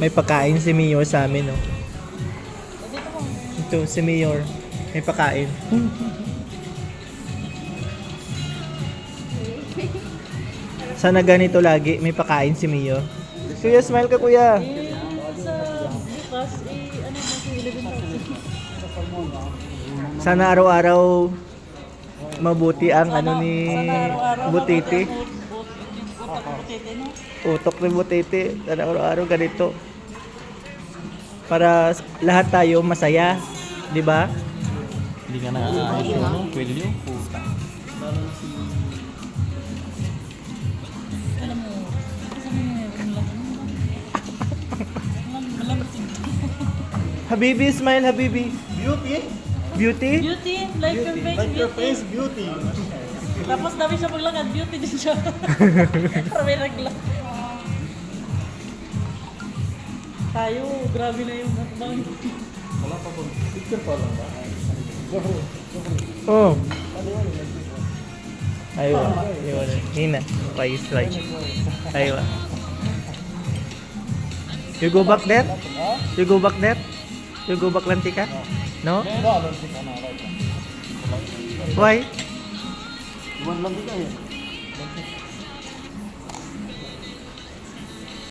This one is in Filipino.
May pagkain si Mayor sa amin, no? Ito, si Mayor. May pagkain. Sana ganito lagi, may pagkain si Mayor. Kuya, smile ka, kuya. Sa bukas, ano ba si 11,000? Sana araw-araw mabuti ang ano ni Butiti. Utak Butiti, no? Utok ni Butiti. Sana araw-araw ganito. Para lahat tayo masaya. Di ba? Hindi ka na aayos yun, no? Pwede yun. Puta. Alam mo, kasama niya yung malamig. Habibi, smile, Habibi. Beauty? Beauty? Beauty, like your face, Like your beauty. face, beauty. Tapos dami siya maglakad, beauty din siya. Para may nagla. Tayo, grabe na yung hakbang. Wala pa po. Picture pa lang ba? Oh. Aywa. Aywa. Hina. Pais like. Aywa. You go back there? You go back there? You go back Lantika? No? No, I don't think I'm alright. Why? Iwan lang din kayo.